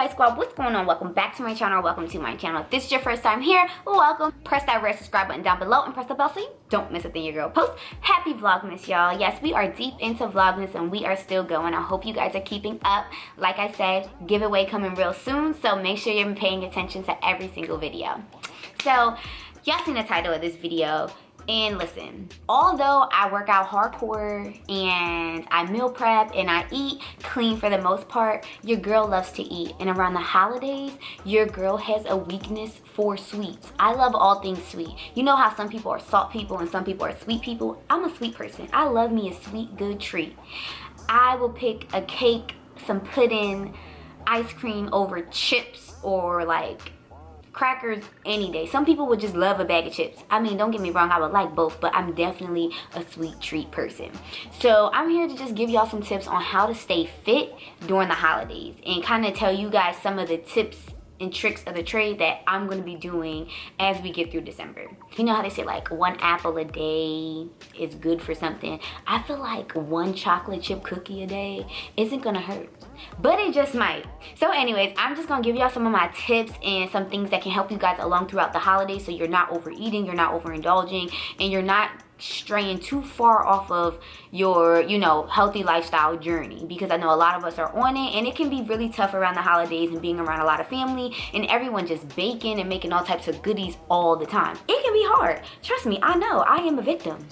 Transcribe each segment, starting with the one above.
Spice Squad, what's going on? Welcome back to my channel. Welcome to my channel. If this is your first time here, welcome. Press that red subscribe button down below and press the bell so you don't miss a thing your girl posts. Happy Vlogmas, y'all. Yes, we are deep into Vlogmas and we are still going. I hope you guys are keeping up. Like I said, giveaway coming real soon, so make sure you're paying attention to every single video. So, y'all seen the title of this video. And listen, although I work out hardcore and I meal prep and I eat clean for the most part, your girl loves to eat. And around the holidays, your girl has a weakness for sweets. I love all things sweet. You know how some people are salt people and some people are sweet people? I'm a sweet person. I love me a sweet, good treat. I will pick a cake, some pudding, ice cream over chips or like crackers any day. Some people would just love a bag of chips. I mean, don't get me wrong, I would like both, but I'm definitely a sweet treat person. So I'm here to just give y'all some tips on how to stay fit during the holidays and kind of tell you guys some of the tips and tricks of the trade that I'm going to be doing as we get through December. You know how they say like one apple a day is good for something? I feel like one chocolate chip cookie a day isn't going to hurt, but it just might. So anyways, I'm just gonna give y'all some of my tips and some things that can help you guys along throughout the holidays so you're not overeating, you're not overindulging, and you're not straying too far off of your, you know, healthy lifestyle journey, because I know a lot of us are on it and it can be really tough around the holidays and being around a lot of family and everyone just baking and making all types of goodies all the time. It can be hard. Trust me, I know, I am a victim.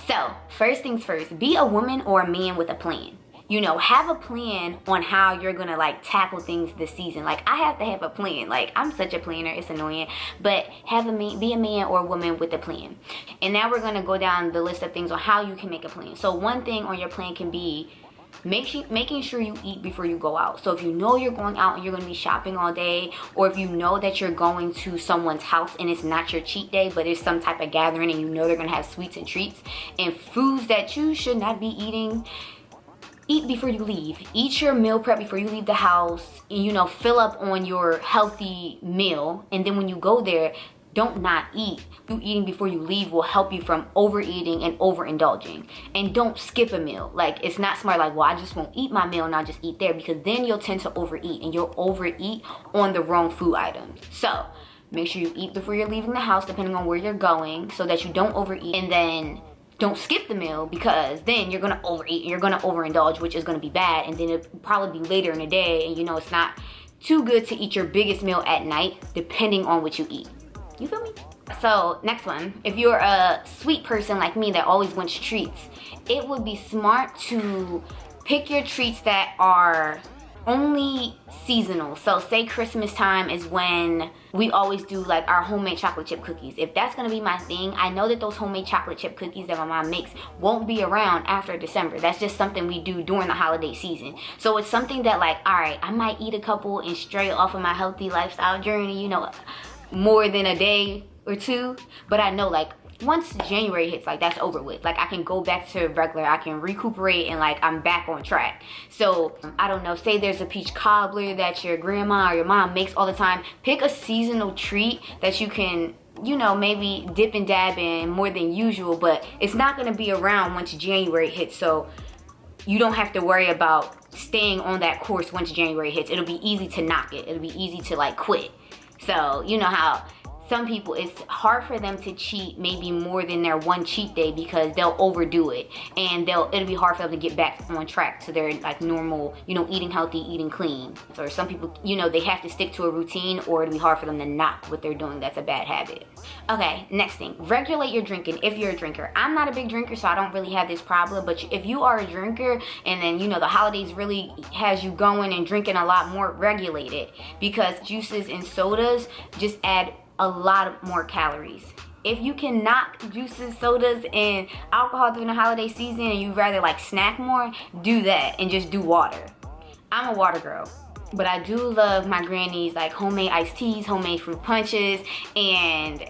So first things first, be a woman or a man with a plan. You know, have a plan on how you're gonna like tackle things this season. Like I have to have a plan. Like I'm such a planner, it's annoying. But be a man or a woman with a plan. And now we're gonna go down the list of things on how you can make a plan. So one thing on your plan can be making sure you eat before you go out. So if you know you're going out and you're gonna be shopping all day, or if you know that you're going to someone's house and it's not your cheat day, but it's some type of gathering and you know they're gonna have sweets and treats and foods that you should not be eating, eat before you leave. Eat your meal prep before you leave the house. And, you know, fill up on your healthy meal. And then when you go there, don't not eat. You eating before you leave will help you from overeating and overindulging. And don't skip a meal. Like, it's not smart. Like, well, I just won't eat my meal and I'll just eat there, because then you'll tend to overeat and you'll overeat on the wrong food items. So make sure you eat before you're leaving the house, depending on where you're going, so that you don't overeat. And then don't skip the meal, because then you're gonna overeat and you're gonna overindulge, which is gonna be bad, and then it'll probably be later in the day, and you know it's not too good to eat your biggest meal at night, depending on what you eat. You feel me? So next one, if you're a sweet person like me that always wants treats, it would be smart to pick your treats that are only seasonal. So say Christmas time is when we always do like our homemade chocolate chip cookies. If that's gonna be my thing, I know that those homemade chocolate chip cookies that my mom makes won't be around after December. That's just something we do during the holiday season. So it's something that like, all right, I might eat a couple and stray off of my healthy lifestyle journey, you know, more than a day or two, but I know like once January hits, like that's over with. Like I can go back to regular, I can recuperate, and like I'm back on track. So I don't know, say there's a peach cobbler that your grandma or your mom makes all the time. Pick a seasonal treat that you can, you know, maybe dip and dab in more than usual, but it's not gonna be around once January hits, so you don't have to worry about staying on that course once January hits. It'll be easy to knock it. It'll be easy to like quit. So you know how some people, it's hard for them to cheat maybe more than their one cheat day, because they'll overdo it and it'll be hard for them to get back on track to their like normal, you know, eating healthy, eating clean. Or some people, you know, they have to stick to a routine, or it'll be hard for them to knock what they're doing. That's a bad habit. Okay, next thing, regulate your drinking if you're a drinker. I'm not a big drinker, so I don't really have this problem, but if you are a drinker and then, you know, the holidays really has you going and drinking a lot more, regulate it, because juices and sodas just add a lot more calories. If you can knock juices, sodas, and alcohol during the holiday season and you'd rather like snack more, do that and just do water. I'm a water girl, but I do love my granny's like homemade iced teas, homemade fruit punches, and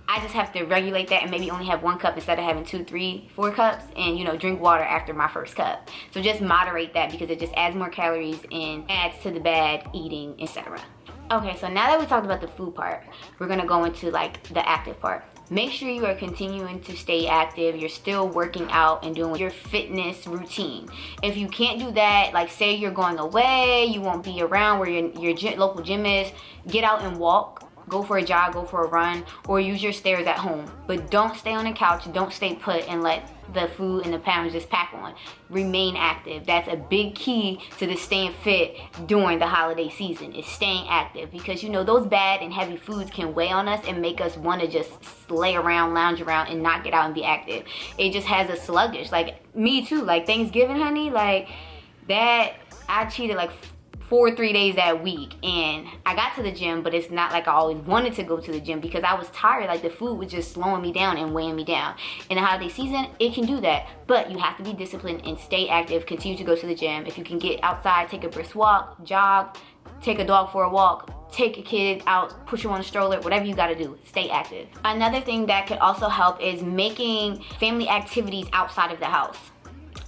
I just have to regulate that and maybe only have 1 cup instead of having 2, 3, 4 cups, and you know, drink water after my first cup. So just moderate that, because it just adds more calories and adds to the bad eating, etc. Okay, so now that we talked about the food part, we're gonna go into like the active part. make sure you are continuing to stay active. You're still working out and doing your fitness routine. If you can't do that, like say you're going away, you won't be around where your local gym is, get out and walk. Go for a jog, go for a run, or use your stairs at home. But don't stay on the couch, don't stay put and let the food and the pounds just pack on. Remain active. That's a big key to the staying fit during the holiday season, is staying active. Because you know, those bad and heavy foods can weigh on us and make us want to just lay around, lounge around, and not get out and be active. It just has us sluggish. Like me too, like Thanksgiving, honey, like that, I cheated like 3 days that week, and I got to the gym, but it's not like I always wanted to go to the gym because I was tired. Like the food was just slowing me down and weighing me down. In the holiday season, it can do that, but you have to be disciplined and stay active. Continue to go to the gym. If you can get outside, take a brisk walk, jog, take a dog for a walk, take a kid out, push him on a stroller, whatever you gotta do, stay active. Another thing that could also help is making family activities outside of the house.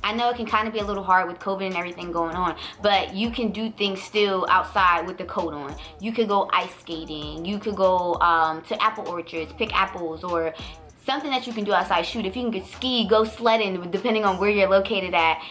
I know it can kind of be a little hard with COVID and everything going on, but you can do things still outside with the coat on. You could go ice skating, you could go to apple orchards, pick apples, or something that you can do outside. Shoot, if you can get ski, go sledding, depending on where you're located at.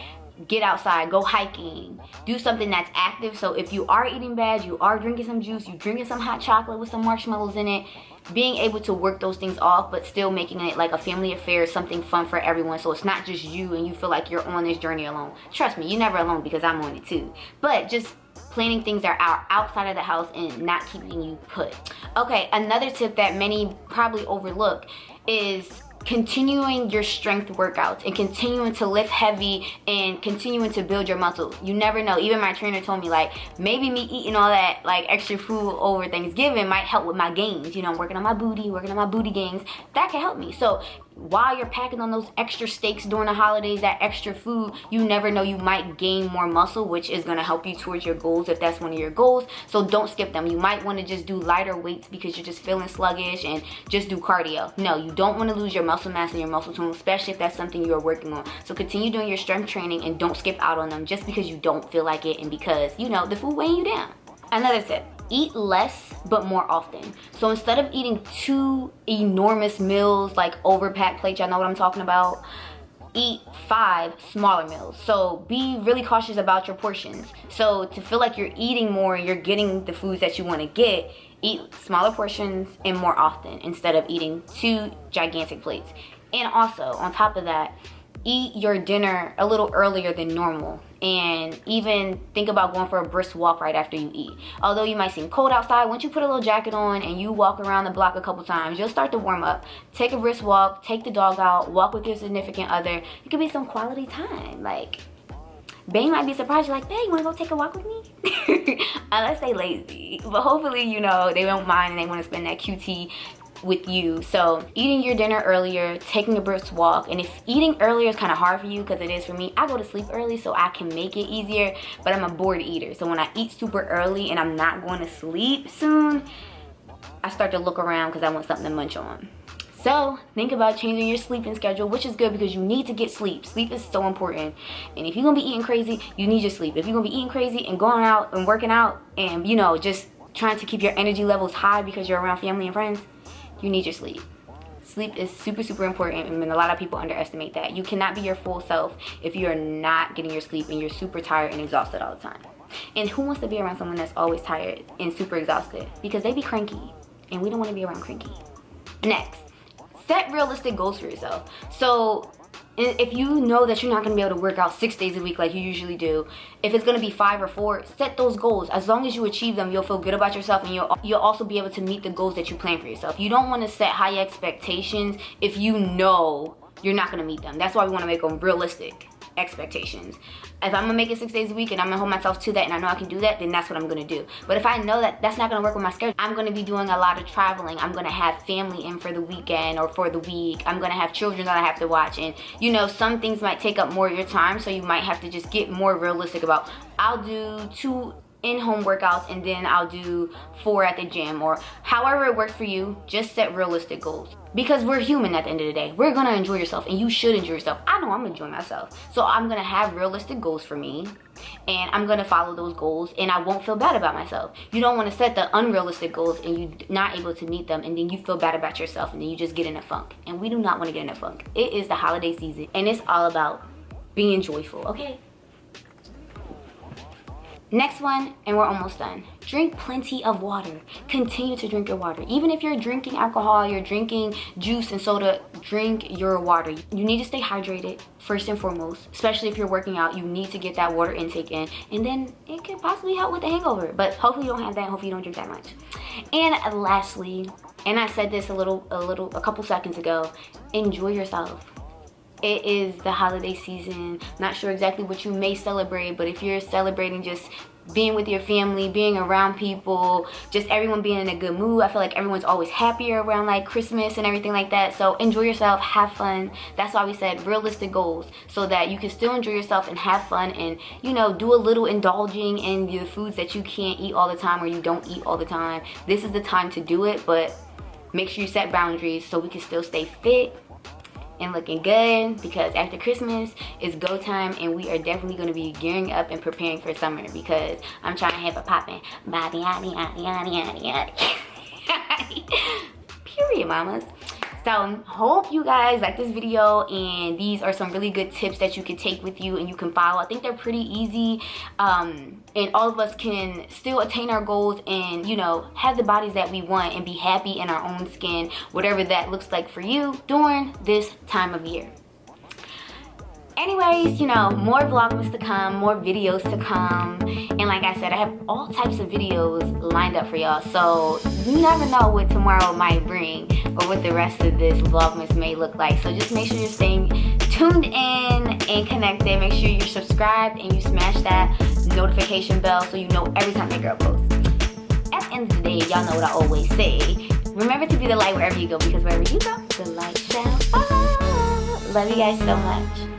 Get outside, go hiking, do something that's active. So if you are eating bad, you are drinking some juice, you drinking some hot chocolate with some marshmallows in it, being able to work those things off, but still making it like a family affair, something fun for everyone, so it's not just you and you feel like you're on this journey alone. Trust me, you're never alone because I'm on it too. But just planning things that are outside of the house and not keeping you put. Okay, another tip that many probably overlook is continuing your strength workouts and continuing to lift heavy and continuing to build your muscle. You never know. Even my trainer told me, like, maybe me eating all that like extra food over Thanksgiving might help with my gains. You know, I'm working on my booty gains. That can help me. So while you're packing on those extra steaks during the holidays, that extra food, you never know, you might gain more muscle, which is going to help you towards your goals if that's one of your goals. So don't skip them. You might want to just do lighter weights because you're just feeling sluggish and just do cardio. No, you don't want to lose your muscle mass and your muscle tone, especially if that's something you're working on. So continue doing your strength training and don't skip out on them just because you don't feel like it and because, you know, the food weighing you down. Another tip. Eat less but more often. So instead of eating 2 enormous meals, like overpacked plates, y'all know what I'm talking about, eat 5 smaller meals. So be really cautious about your portions. So to feel like you're eating more and you're getting the foods that you want to get, eat smaller portions and more often instead of eating 2 gigantic plates. And also, on top of that, eat your dinner a little earlier than normal, and even think about going for a brisk walk right after you eat. Although you might seem cold outside, once you put a little jacket on and you walk around the block a couple times, you'll start to warm up. Take a brisk walk, take the dog out, walk with your significant other. It could be some quality time. Like, Bae might be surprised. You're like, Bae, you want to go take a walk with me? Unless they lazy. But hopefully, you know, they won't mind and they want to spend that QT with you. So eating your dinner earlier, taking a brisk walk. And if eating earlier is kind of hard for you, because it is for me, I go to sleep early so I can make it easier, but I'm a bored eater. So when I eat super early and I'm not going to sleep soon, I start to look around because I want something to munch on. So think about changing your sleeping schedule, which is good because you need to get sleep. Sleep is so important. And if you're gonna be eating crazy, you need your sleep. If you're gonna be eating crazy and going out and working out and, you know, just trying to keep your energy levels high because you're around family and friends, you need your sleep. Sleep is super, super important, and a lot of people underestimate that. You cannot be your full self if you are not getting your sleep and you're super tired and exhausted all the time. And who wants to be around someone that's always tired and super exhausted? Because they be cranky, and we don't want to be around cranky. Next, set realistic goals for yourself. So if you know that you're not going to be able to work out 6 days a week like you usually do, if it's going to be 5 or 4, set those goals. As long as you achieve them, you'll feel good about yourself, and you'll also be able to meet the goals that you plan for yourself. You don't want to set high expectations if you know you're not going to meet them. That's why we want to make them realistic expectations. If I'm gonna make it 6 days a week and I'm gonna hold myself to that and I know I can do that, then that's what I'm gonna do. But if I know that that's not gonna work with my schedule, I'm gonna be doing a lot of traveling. I'm gonna have family in for the weekend or for the week. I'm gonna have children that I have to watch, and you know, some things might take up more of your time, so you might have to just get more realistic about, I'll do 2 in-home workouts and then I'll do 4 at the gym, or however it works for you. Just set realistic goals, because we're human at the end of the day. We're gonna enjoy yourself, and you should enjoy yourself. I know I'm enjoying myself, so I'm gonna have realistic goals for me, and I'm gonna follow those goals, and I won't feel bad about myself. You don't want to set the unrealistic goals and you're not able to meet them, and then you feel bad about yourself, and then you just get in a funk. And we do not want to get in a funk. It is the holiday season, and it's all about being joyful, okay? Next one, and we're almost done. Drink plenty of water. Continue to drink your water. Even if you're drinking alcohol, you're drinking juice and soda, drink your water. You need to stay hydrated first and foremost, especially if you're working out. You need to get that water intake in, and then it could possibly help with the hangover. But hopefully you don't have that. Hopefully you don't drink that much. And lastly, and I said this a couple seconds ago, enjoy yourself. It is the holiday season. Not sure exactly what you may celebrate, but if you're celebrating just being with your family, being around people, just everyone being in a good mood, I feel like everyone's always happier around like Christmas and everything like that. So enjoy yourself, have fun. That's why we said realistic goals, so that you can still enjoy yourself and have fun, and you know, do a little indulging in the foods that you can't eat all the time or you don't eat all the time. This is the time to do it, but make sure you set boundaries so we can still stay fit and looking good, because after Christmas it's go time, and we are definitely going to be gearing up and preparing for summer, because I'm trying to have a poppin' body period, mamas. So hope you guys like this video, and these are some really good tips that you can take with you and you can follow. I think they're pretty easy, and all of us can still attain our goals and, you know, have the bodies that we want and be happy in our own skin, whatever that looks like for you during this time of year. Anyways, you know, more vlogmas to come, more videos to come, and like I said, I have all types of videos lined up for y'all, so you never know what tomorrow might bring or what the rest of this vlogmas may look like. So just make sure you're staying tuned in and connected. Make sure you're subscribed and you smash that notification bell so you know every time that girl posts. At the end of the day, y'all know what I always say, remember to be the light wherever you go, because wherever you go, the light shall follow. Love you guys so much.